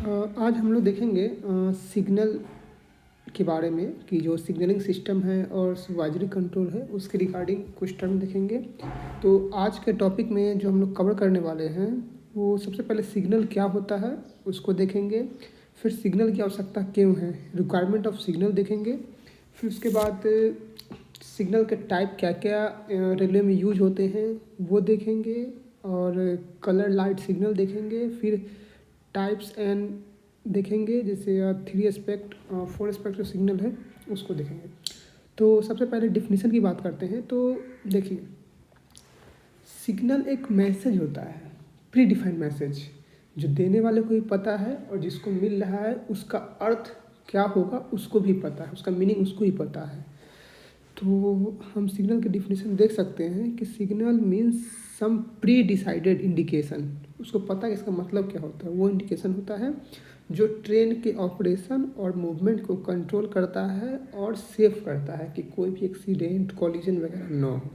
आज हम लोग देखेंगे सिग्नल के बारे में कि जो सिग्नलिंग सिस्टम है और सुपरवाइजरी कंट्रोल है उसके रिगार्डिंग कुछ टर्म देखेंगे। तो आज के टॉपिक में जो हम लोग कवर करने वाले हैं वो सबसे पहले सिग्नल क्या होता है उसको देखेंगे। फिर सिग्नल की आवश्यकता क्यों है, रिक्वायरमेंट ऑफ सिग्नल देखेंगे। फिर उसके बाद सिग्नल के टाइप क्या क्या रेलवे में यूज होते हैं वो देखेंगे। और कलर लाइट सिग्नल देखेंगे। फिर टाइप्स एंड देखेंगे, जैसे 3 एस्पेक्ट 4 एस्पेक्ट जो सिग्नल है उसको देखेंगे। तो सबसे पहले डिफिनीशन की बात करते हैं। तो देखिए, सिग्नल एक मैसेज होता है, प्री डिफाइंड मैसेज, जो देने वाले को भी पता है और जिसको मिल रहा है उसका अर्थ क्या होगा उसको भी पता है, उसका मीनिंग उसको ही पता है। तो हम सिग्नल के डिफिनीशन देख सकते हैं कि signal means some pre decided indication. उसको पता है इसका मतलब क्या होता है। वो इंडिकेशन होता है जो ट्रेन के ऑपरेशन और मूवमेंट को कंट्रोल करता है और सेव करता है कि कोई भी एक्सीडेंट, कॉलिजन वगैरह ना हो।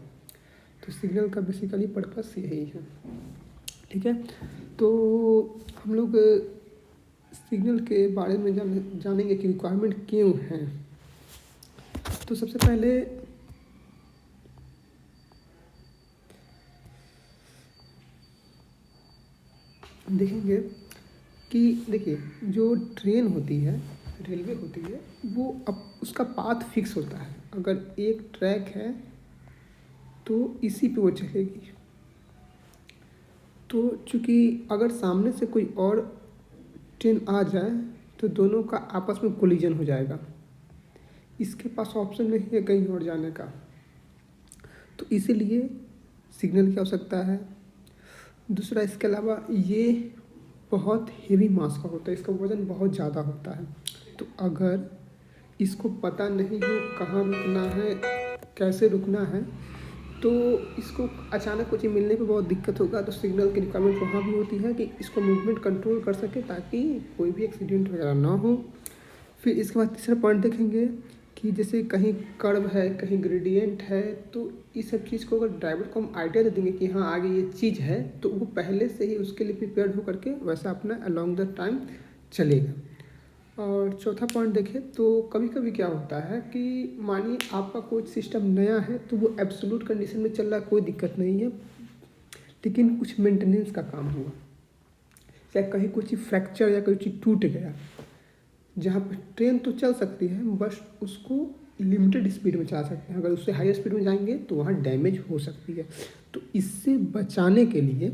तो सिग्नल का बेसिकली पर्पस यही है। ठीक है, तो हम लोग सिग्नल के बारे में जानेंगे कि रिक्वायरमेंट क्यों है। तो सबसे पहले देखेंगे कि देखिए, जो ट्रेन होती है, रेलवे होती है, वो अब उसका पाथ फिक्स होता है। अगर एक ट्रैक है तो इसी पे वो चलेगी। तो चूँकि अगर सामने से कोई और ट्रेन आ जाए तो दोनों का आपस में कोलिजन हो जाएगा। इसके पास ऑप्शन नहीं है कहीं और जाने का। तो इसीलिए सिग्नल की आवश्यकता है। दूसरा, इसके अलावा ये बहुत हेवी मास का होता है, इसका वज़न बहुत ज़्यादा होता है। तो अगर इसको पता नहीं हो कहाँ रुकना है, कैसे रुकना है, तो इसको अचानक कुछ मिलने पे बहुत दिक्कत होगा। तो सिग्नल की रिक्वायरमेंट वहाँ भी होती है कि इसको मूवमेंट कंट्रोल कर सके ताकि कोई भी एक्सीडेंट वगैरह ना हो। फिर इसके बाद तीसरा पॉइंट देखेंगे कि जैसे कहीं कर्व है, कहीं ग्रेडियंट है, तो इस सब चीज़ को अगर ड्राइवर को हम आइडिया दे देंगे कि हाँ आगे ये चीज़ है, तो वो पहले से ही उसके लिए प्रिपेयर्ड हो करके वैसा अपना अलॉन्ग द टाइम चलेगा। और चौथा पॉइंट देखें तो कभी कभी क्या होता है कि मानिए आपका कोई सिस्टम नया है तो वो एब्सोल्यूट कंडीशन में चल रहा है, कोई दिक्कत नहीं है, लेकिन कुछ मेंटेनेंस का काम हुआ या कहीं कुछ फ्रैक्चर या कोई चीज़ टूट गया, जहाँ पर ट्रेन तो चल सकती है बस उसको लिमिटेड स्पीड में चला सकते हैं। अगर उससे हाई स्पीड में जाएंगे तो वहाँ डैमेज हो सकती है। तो इससे बचाने के लिए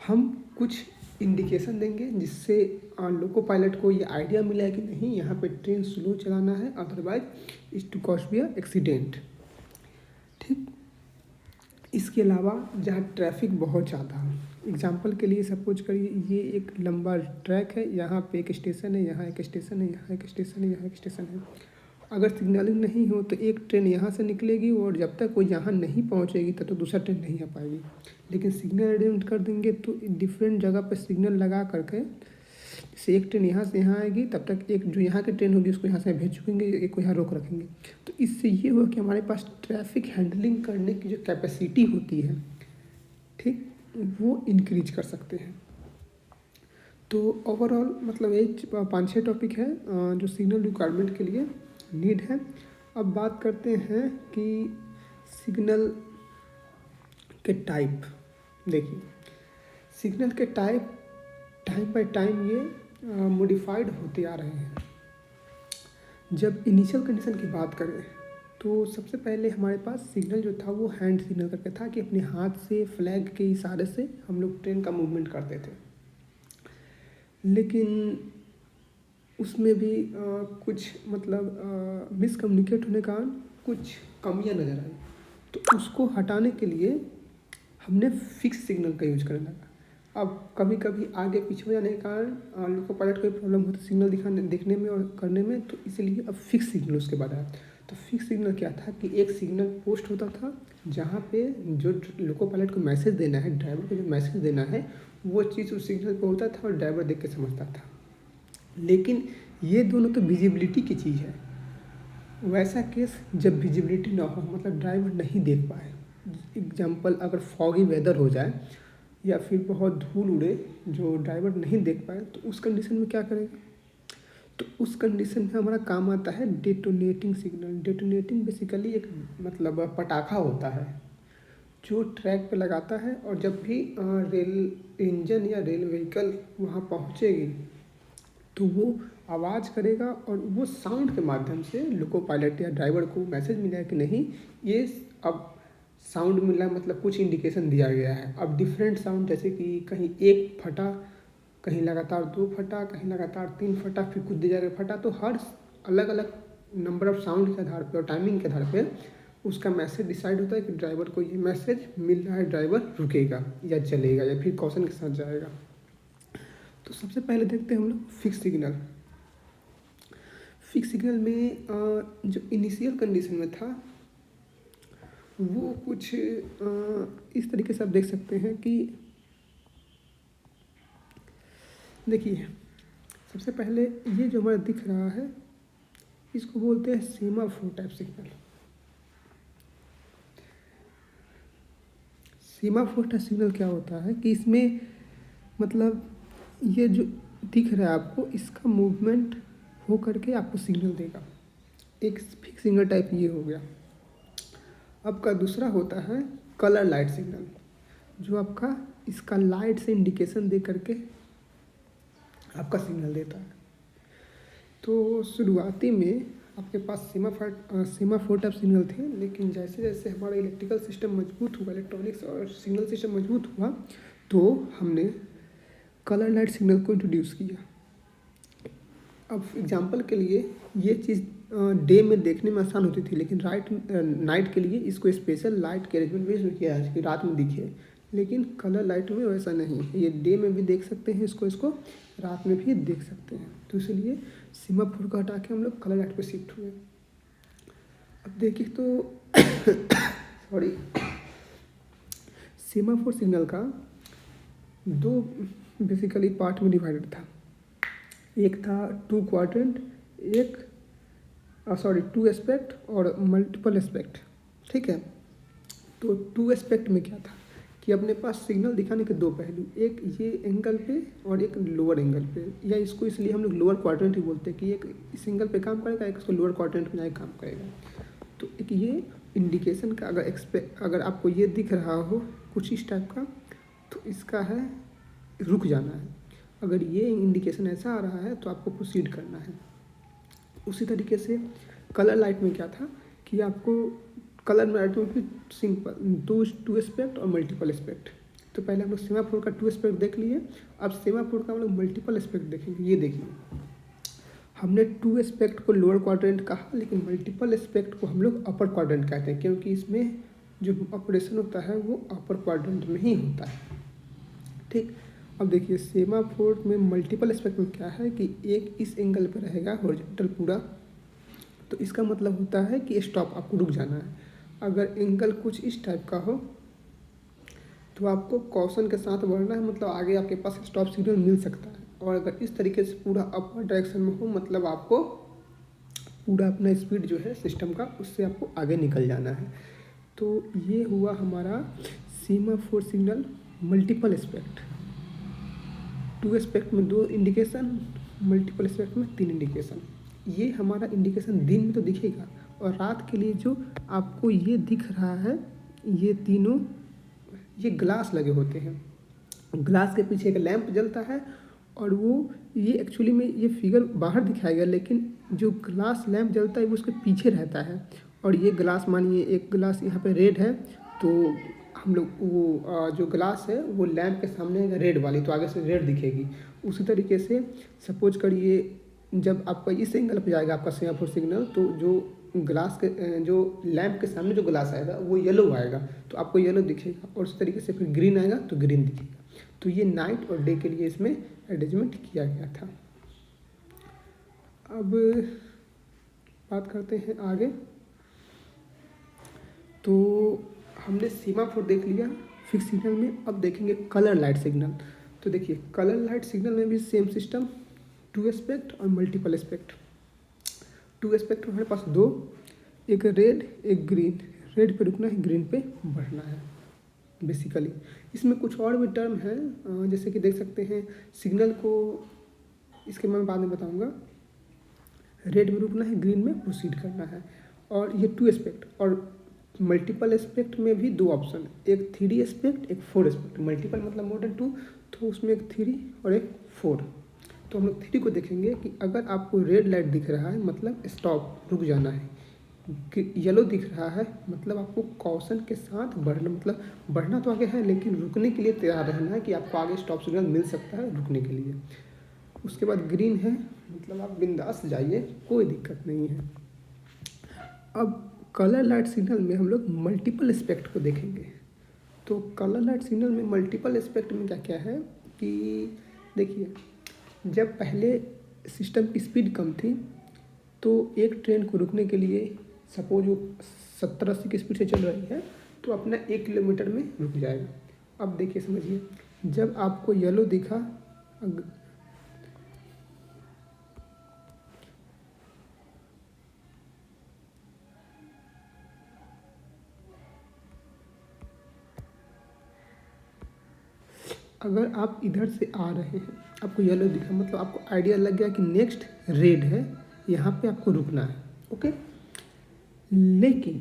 हम कुछ इंडिकेशन देंगे जिससे लोको पायलट को ये आइडिया मिला है कि नहीं यहाँ पे ट्रेन स्लो चलाना है, otherwise is to cause be accident. ठीक, इसके अलावा जहाँ ट्रैफिक बहुत ज़्यादा है, एग्जांपल के लिए सपोज करिए ये एक लंबा ट्रैक है, यहाँ पे एक स्टेशन है, यहाँ एक स्टेशन है, यहाँ एक स्टेशन है, यहाँ एक स्टेशन है। अगर सिग्नलिंग नहीं हो तो एक ट्रेन यहाँ से निकलेगी और जब तक वो यहाँ नहीं पहुँचेगी तब तक दूसरा ट्रेन नहीं आ पाएगी। लेकिन सिग्नल अरेंज कर देंगे तो डिफरेंट जगह पर सिग्नल लगा करके, जैसे एक ट्रेन यहाँ से यहाँ आएगी तब तक एक जो यहाँ की ट्रेन होगी उसको यहाँ से भेज चुकेंगे, एक को यहाँ रोक रखेंगे। तो इससे ये हुआ कि हमारे पास ट्रैफिक हैंडलिंग करने की जो कैपेसिटी होती है, ठीक, वो इंक्रीज कर सकते हैं। तो ओवरऑल मतलब ये 5-6 टॉपिक है जो सिग्नल रिक्वायरमेंट के लिए नीड है। अब बात करते हैं कि सिग्नल के टाइप। देखिए, सिग्नल के टाइप टाइम बाय टाइम ये मॉडिफाइड होते आ रहे हैं। जब इनिशियल कंडीशन की बात करें तो सबसे पहले हमारे पास सिग्नल जो था वो हैंड सिग्नल करके था कि अपने हाथ से फ्लैग के इशारे से हम लोग ट्रेन का मूवमेंट करते थे। लेकिन उसमें भी कुछ मतलब मिसकम्युनिकेट होने के कारण कुछ कमियां नज़र आई। तो उसको हटाने के लिए हमने फिक्स सिग्नल का यूज करने लगा। अब कभी कभी आगे पीछे हो जाने के कारण लोको पायलट को प्रॉब्लम होती है सिग्नल देखने में और करने में, तो इसीलिए अब फिक्स सिग्नल उसके बाद आया। तो फिक्स सिग्नल क्या था कि एक सिग्नल पोस्ट होता था जहाँ पे जो लोको पायलट को मैसेज देना है, ड्राइवर को जो मैसेज देना है, वो चीज़ उस सिग्नल पर होता था और ड्राइवर देख के समझता था। लेकिन ये दोनों तो विजिबिलिटी की चीज़ है। वैसा केस जब विजिबिलिटी ना हो, मतलब ड्राइवर नहीं देख पाए, एग्जाम्पल अगर फॉगी वेदर हो जाए या फिर बहुत धूल उड़े जो ड्राइवर नहीं देख पाए, तो उस कंडीशन में क्या करेगा? तो उस कंडीशन में हमारा काम आता है डेटोनेटिंग सिग्नल। डेटोनेटिंग बेसिकली एक मतलब पटाखा होता है जो ट्रैक पे लगाता है, और जब भी रेल इंजन या रेल व्हीकल वहाँ पहुँचेगी तो वो आवाज़ करेगा, और वो साउंड के माध्यम से लोको पायलट या ड्राइवर को मैसेज मिलेगा कि नहीं, ये अब साउंड मिला, मतलब कुछ इंडिकेशन दिया गया है। अब डिफरेंट साउंड, जैसे कि कहीं एक फटा, कहीं लगातार 2 फटा, कहीं लगातार 3 फटा, फिर कुछ देर जगह फटा, तो हर अलग अलग नंबर ऑफ साउंड के आधार पे और टाइमिंग के आधार पे उसका मैसेज डिसाइड होता है कि ड्राइवर को ये मैसेज मिल रहा है, ड्राइवर रुकेगा या चलेगा या फिर कॉशन के साथ जाएगा। तो सबसे पहले देखते हैं हम लोग फिक्स सिग्नल। फिक्स सिग्नल में जो इनिशियल कंडीशन में था वो कुछ इस तरीके से आप देख सकते हैं कि देखिए, सबसे पहले ये जो हमारा दिख रहा है इसको बोलते हैं semaphore type signal. Semaphore type signal क्या होता है कि इसमें मतलब ये जो दिख रहा है आपको, इसका मूवमेंट हो करके आपको सिग्नल देगा। एक फिक्स सिग्नल टाइप ये हो गया। आपका दूसरा होता है कलर लाइट सिग्नल, जो आपका इसका लाइट से इंडिकेशन दे करके आपका सिग्नल देता है। तो शुरुआती में आपके पास सेमाफोर टाइप सिग्नल थे, लेकिन जैसे जैसे हमारा इलेक्ट्रिकल सिस्टम मजबूत हुआ, इलेक्ट्रॉनिक्स और सिग्नल सिस्टम मजबूत हुआ, तो हमने कलर लाइट सिग्नल को इंट्रोड्यूस किया। अब एग्जांपल के लिए ये चीज़ डे में देखने में आसान होती थी, लेकिन नाइट के लिए इसको स्पेशल लाइट के अरेंजमेंट भी किया है कि रात में दिखे। लेकिन कलर लाइट में वैसा नहीं है, ये डे में भी देख सकते हैं इसको रात में भी देख सकते हैं। तो इसलिए सेमाफोर को हटा के हम लोग कलर लाइट पे शिफ्ट हुए। अब देखिए तो सॉरी, सेमाफोर सिग्नल का 2 बेसिकली पार्ट में डिवाइडेड था। एक था 2 क्वाड्रेंट, एक 2 एस्पेक्ट और मल्टीपल एस्पेक्ट, ठीक है। तो 2 एस्पेक्ट में क्या था कि अपने पास सिग्नल दिखाने के 2 पहलू, एक ये एंगल पे और एक लोअर एंगल पे, या इसको इसलिए हम लोग लोअर क्वाड्रेंट ही बोलते हैं कि एक इस एंगल पे काम करेगा, एक इसको लोअर क्वाड्रेंट में जाके काम करेगा। तो एक ये इंडिकेशन का अगर आपको ये दिख रहा हो कुछ इस टाइप का, तो इसका है रुक जाना है। अगर ये इंडिकेशन ऐसा आ रहा है तो आपको प्रोसीड करना है। उसी तरीके से कलर लाइट में क्या था कि आपको कलर लाइट में भी सिंपल 2 एस्पेक्ट और मल्टीपल एस्पेक्ट। तो पहले हम लोग सेमाफोर का 2 एस्पेक्ट देख लिए, अब सेमाफोर का हम लोग मल्टीपल एस्पेक्ट देखेंगे। ये देखिए, हमने 2 एस्पेक्ट को लोअर क्वाड्रेंट कहा, लेकिन मल्टीपल एस्पेक्ट को हम लोग अपर क्वाड्रेंट कहते हैं, क्योंकि इसमें जो ऑपरेशन होता है वो अपर क्वाड्रेंट में ही होता है, ठीक। अब देखिए सेमाफोर में मल्टीपल एस्पेक्ट में क्या है कि एक इस एंगल पर रहेगा हॉरिजॉन्टल पूरा, तो इसका मतलब होता है कि स्टॉप, आपको रुक जाना है। अगर एंगल कुछ इस टाइप का हो तो आपको कॉशन के साथ बढ़ना है, मतलब आगे आपके पास स्टॉप सिग्नल मिल सकता है। और अगर इस तरीके से पूरा अपर डायरेक्शन में हो, मतलब आपको पूरा अपना स्पीड जो है सिस्टम का, उससे आपको आगे निकल जाना है। तो ये हुआ हमारा semaphore signal multiple aspect. 2 aspect में 2 इंडिकेशन, मल्टीपल एस्पेक्ट में 3 इंडिकेशन। ये हमारा इंडिकेशन दिन में तो दिखेगा, और रात के लिए जो आपको ये दिख रहा है, ये तीनों ये ग्लास लगे होते हैं। ग्लास के पीछे एक लैंप जलता है, और वो ये एक्चुअली में ये फिगर बाहर दिखाया गया, लेकिन जो ग्लास लैंप जलता है वो उसके पीछे रहता है। और ये ग्लास, मानिए एक ग्लास यहाँ पे रेड है, तो हम लोग वो जो ग्लास है वो लैंप के सामने है रेड वाली, तो आगे से रेड दिखेगी। उसी तरीके से सपोज करिए जब आपका इस एंगल पे जाएगा आपका सेमाफोर सिग्नल, तो जो ग्लास के जो लैंप के सामने जो ग्लास आएगा वो येलो आएगा, तो आपको येलो दिखेगा। और उसी तरीके से फिर ग्रीन आएगा तो ग्रीन दिखेगा। तो ये नाइट और डे के लिए इसमें अरेंजमेंट किया गया था। अब बात करते हैं आगे। तो हमने सेमाफोर देख लिया फिक्स सिग्नल में, अब देखेंगे कलर लाइट सिग्नल। तो देखिए कलर लाइट सिग्नल में भी सेम सिस्टम, 2 एस्पेक्ट और मल्टीपल एस्पेक्ट। 2 एस्पेक्ट हमारे पास 2, एक रेड एक ग्रीन। रेड पे रुकना है, ग्रीन पे बढ़ना है बेसिकली। इसमें कुछ और भी टर्म है, जैसे कि देख सकते हैं सिग्नल को, इसके मैं बाद में बताऊंगा। रेड में रुकना है, ग्रीन में प्रोसीड करना है। और ये 2 एस्पेक्ट और मल्टीपल एस्पेक्ट में भी 2 ऑप्शन है, एक 3D एस्पेक्ट, एक 4 एस्पेक्ट। मल्टीपल मतलब मोर देन 2, तो उसमें एक 3 और एक 4। तो हम लोग 3 को देखेंगे कि अगर आपको रेड लाइट दिख रहा है मतलब स्टॉप, रुक जाना है। येलो दिख रहा है मतलब आपको कॉशन के साथ बढ़ना, मतलब बढ़ना तो आगे है लेकिन रुकने के लिए तैयार रहना है कि आपको आगे स्टॉप सिग्नल मिल सकता है रुकने के लिए। उसके बाद ग्रीन है मतलब आप बिंदास जाइए, कोई दिक्कत नहीं है। अब कलर लाइट सिग्नल में हम लोग मल्टीपल एस्पेक्ट को देखेंगे। तो कलर लाइट सिग्नल में मल्टीपल एस्पेक्ट में क्या क्या है कि देखिए, जब पहले सिस्टम की स्पीड कम थी तो एक ट्रेन को रुकने के लिए सपोज वो 70-80 की स्पीड से चल रही है तो अपना 1 किलोमीटर में रुक जाएगा। अब देखिए समझिए, जब आपको येलो दिखा, अगर आप इधर से आ रहे हैं, आपको येलो दिखा मतलब आपको आइडिया लग गया कि नेक्स्ट रेड है, यहाँ पे आपको रुकना है। ओके, लेकिन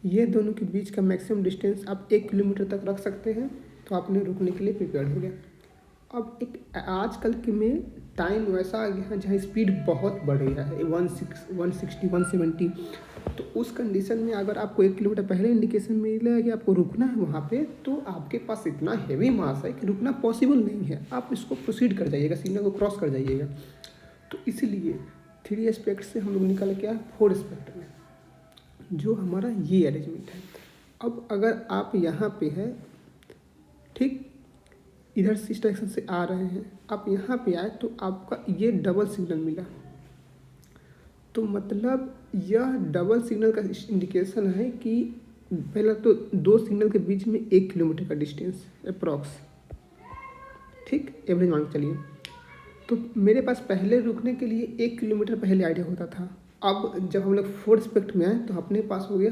ये दोनों के बीच का मैक्सिमम डिस्टेंस आप 1 किलोमीटर तक रख सकते हैं, तो आपने रुकने के लिए प्रिपेयर हो गया। अब एक आजकल के में टाइम वैसा आ गया है जहाँ स्पीड बहुत बढ़ गया है, 160 170। तो उस कंडीशन में अगर आपको 1 किलोमीटर पहले इंडिकेशन मिलेगा कि आपको रुकना है वहाँ पे, तो आपके पास इतना हेवी मास है कि रुकना पॉसिबल नहीं है। आप इसको प्रोसीड कर जाइएगा, सिग्नल को क्रॉस कर जाइएगा। तो इसीलिए 3 एस्पेक्ट से हम लोग निकल के आए 4 एस्पेक्ट में, जो हमारा ये अरेंजमेंट है। अब अगर आप यहाँ पे है, ठीक इधर से इस डायरेक्शन से आ रहे हैं, आप यहाँ पे आए तो आपका ये डबल सिग्नल मिला, तो मतलब यह डबल सिग्नल का इंडिकेशन है कि पहला तो 2 सिग्नल के बीच में 1 किलोमीटर का डिस्टेंस अप्रॉक्स, ठीक एवरेज मान के चलिए। तो मेरे पास पहले रुकने के लिए 1 किलोमीटर पहले आइडिया होता था। अब जब हम लोग 4 एस्पेक्ट में आए तो अपने पास हो गया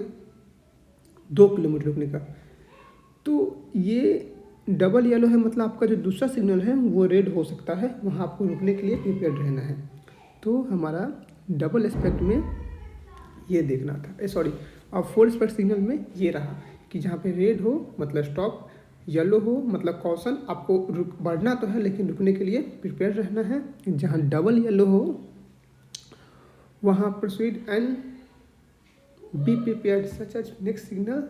2 किलोमीटर रुकने का। तो ये डबल येलो है मतलब आपका जो दूसरा सिग्नल है वो रेड हो सकता है, वहाँ आपको रुकने के लिए प्रिपेयर्ड रहना है। तो हमारा डबल एस्पेक्ट में ये देखना था, सॉरी, और 4 एस्पेक्ट सिग्नल में ये रहा कि जहाँ पे रेड हो मतलब स्टॉप, येलो हो मतलब कॉशन, आपको बढ़ना तो है लेकिन रुकने के लिए प्रिपेयर रहना है। जहाँ डबल येलो हो वहाँ proceed and be prepared such as next signal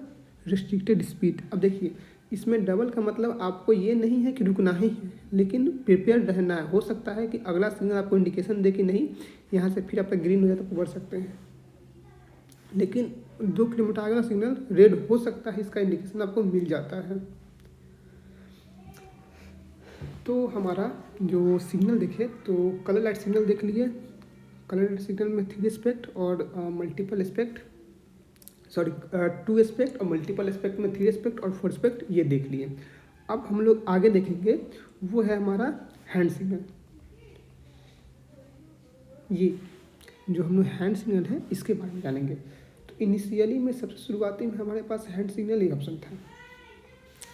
restricted speed. अब देखिए, इसमें डबल का मतलब आपको ये नहीं है कि रुकना ही है, लेकिन प्रिपेयर रहना है। हो सकता है कि अगला सिग्नल आपको इंडिकेशन दे कि नहीं यहाँ से फिर आपका ग्रीन हो जाए तो बढ़ सकते हैं, लेकिन 2 किलोमीटर आगे का सिग्नल रेड हो सकता है, इसका इंडिकेशन आपको मिल जाता है। तो हमारा जो सिग्नल देखे तो कलर लाइट सिग्नल देख लिए, कलर लाइट सिग्नल में 3 एस्पेक्ट और मल्टीपल एस्पेक्ट, सॉरी 2 एस्पेक्ट और मल्टीपल एस्पेक्ट में 3 एस्पेक्ट और 4 एस्पेक्ट ये देख लिए। अब हम लोग आगे देखेंगे वो है हमारा हैंड सिग्नल। ये जो हम लोग हैंड सिग्नल है इसके बारे में जानेंगे। तो इनिशियली में सबसे शुरुआती में हमारे पास हैंड सिग्नल ही ऑप्शन था,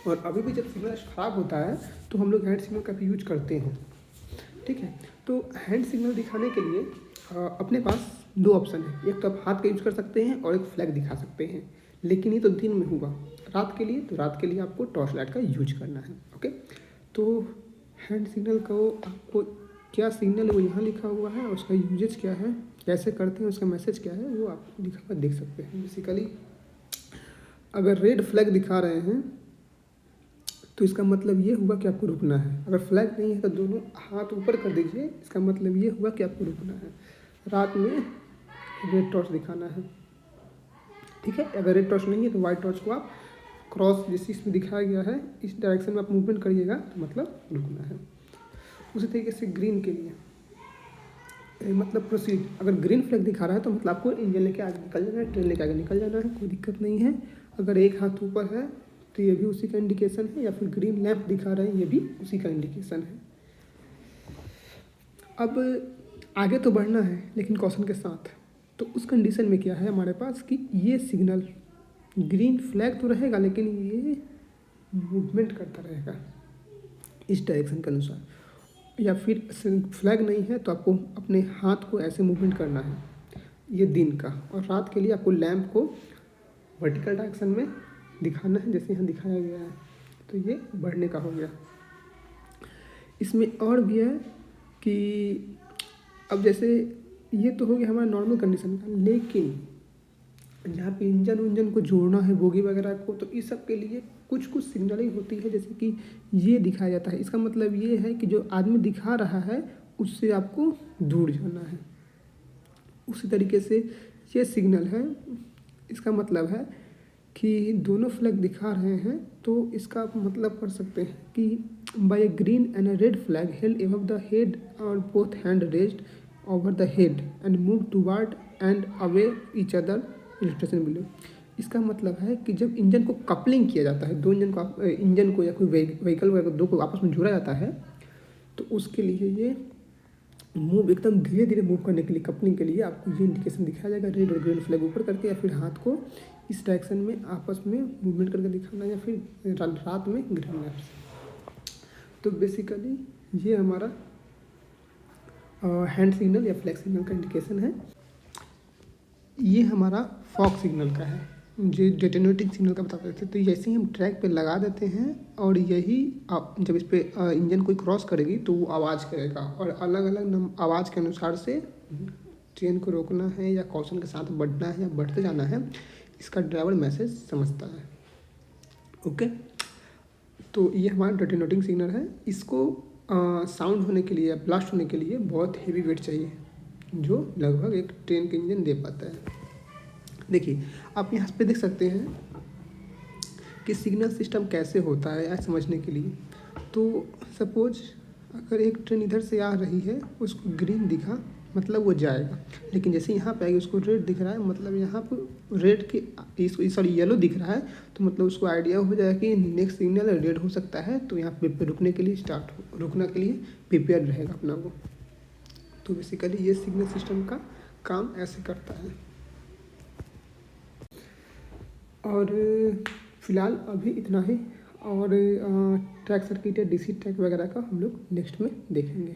और अभी भी जब सिग्नल ख़राब होता है तो हम लोग हैंड सिग्नल का भी यूज करते हैं, ठीक है। तो हैंड सिग्नल दिखाने के लिए अपने पास 2 ऑप्शन है, एक तो आप हाथ का यूज कर सकते हैं और एक फ्लैग दिखा सकते हैं, लेकिन ये तो दिन में होगा। रात के लिए, तो रात के लिए आपको टॉर्च लाइट का यूज करना है। ओके, तो हैंड सिग्नल को आपको क्या सिग्नल है वो यहाँ लिखा हुआ है, और उसका यूजेज क्या है, कैसे करते हैं, उसका मैसेज क्या है, वो आप लिखा हुआ देख सकते हैं। बेसिकली अगर रेड फ्लैग दिखा रहे हैं तो इसका मतलब ये हुआ कि आपको रुकना है। अगर फ्लैग नहीं है तो दोनों हाथ ऊपर कर दीजिए, इसका मतलब ये हुआ कि आपको रुकना है। रात में रेड टॉर्च दिखाना है, ठीक है। अगर रेड टॉर्च नहीं है तो वाइट टॉर्च को आप क्रॉस जैसे इसमें दिखाया गया है इस डायरेक्शन में आप मूवमेंट करिएगा तो मतलब रुकना है। उसी तरीके से ग्रीन के लिए मतलब प्रोसीड, अगर ग्रीन फ्लैग दिखा रहा है तो मतलब आपको इंजन लेके आगे निकल जाना है, ट्रेन लेके आगे निकल जाना है, कोई दिक्कत नहीं है। अगर एक हाथ ऊपर है तो ये भी उसी का इंडिकेशन है, या फिर ग्रीन लैंप दिखा रहे हैं ये भी उसी का इंडिकेशन है। अब आगे तो बढ़ना है लेकिन कॉशन के साथ, तो उस कंडीशन में क्या है हमारे पास कि ये सिग्नल ग्रीन फ्लैग तो रहेगा लेकिन ये मूवमेंट करता रहेगा इस डायरेक्शन के अनुसार। या फिर फ्लैग नहीं है तो आपको अपने हाथ को ऐसे मूवमेंट करना है, ये दिन का। और रात के लिए आपको लैंप को वर्टिकल डायरेक्शन में दिखाना है, जैसे यहाँ दिखाया गया है। तो ये बढ़ने का हो गया। इसमें और भी है कि अब जैसे ये तो हो गया हमारा नॉर्मल कंडीशन का, लेकिन जहाँ पे इंजन को जोड़ना है बोगी वगैरह को, तो इस सब के लिए कुछ कुछ सिग्नलिंग होती है, जैसे कि ये दिखाया जाता है। इसका मतलब ये है कि जो आदमी दिखा रहा है उससे आपको दूर जाना है। उसी तरीके से ये सिग्नल है, इसका मतलब है कि दोनों फ्लैग दिखा रहे हैं, तो इसका आप मतलब कर सकते हैं कि by a green and a red flag held above the head और both hand raised over the head and move toward and away each other illustration below. इसका मतलब है कि जब इंजन को कपलिंग किया जाता है, दो इंजन को या कोई व्हीकल वगैरह दो को आपस में जोड़ा जाता है, तो उसके लिए ये मूव एकदम धीरे धीरे मूव करने के लिए, कपलिंग के लिए आपको ये इंडिकेशन दिखाया जाएगा, रेड और ग्रीन फ्लैग ऊपर करके, या फिर हाथ को इस डायरेक्शन में आपस में मूवमेंट करके दिखाना, या फिर रात में ग्रीन लैंप्स। तो बेसिकली ये हमारा हैंड सिग्नल या फ्लैग सिग्नल का इंडिकेशन है। ये हमारा फॉग सिग्नल का है, जो डेटोनेटिंग सिग्नल का बता देते हैं। तो जैसे ही हम ट्रैक पे लगा देते हैं और यही आप जब इस पे इंजन कोई क्रॉस करेगी तो वो आवाज़ करेगा, और अलग अलग आवाज़ के अनुसार से ट्रेन को रोकना है या कॉशन के साथ बढ़ना है या बढ़ते जाना है, इसका ड्राइवर मैसेज समझता है। ओके, तो ये हमारा डेटोनेटिंग सिग्नल है। इसको साउंड होने के लिए या ब्लास्ट होने के लिए बहुत हेवी वेट चाहिए, जो लगभग एक ट्रेन का इंजन दे पाता है। देखिए आप यहाँ पे देख सकते हैं कि सिग्नल सिस्टम कैसे होता है, यह समझने के लिए। तो सपोज अगर एक ट्रेन इधर से आ रही है, उसको ग्रीन दिखा मतलब वो जाएगा, लेकिन जैसे यहाँ पे आएगी उसको रेड दिख रहा है, मतलब यहाँ पर रेड के सॉरी येलो दिख रहा है, तो मतलब उसको आइडिया हो जाएगा कि नेक्स्ट सिग्नल रेड हो सकता है, तो यहाँ पे रुकने के लिए रुकने के लिए प्रिपेयर रहेगा अपना वो। तो बेसिकली ये सिग्नल सिस्टम का काम ऐसे करता है। और फिलहाल अभी इतना ही, और ट्रैक सर्किट या डीसी ट्रैक वगैरह का हम लोग नेक्स्ट में देखेंगे।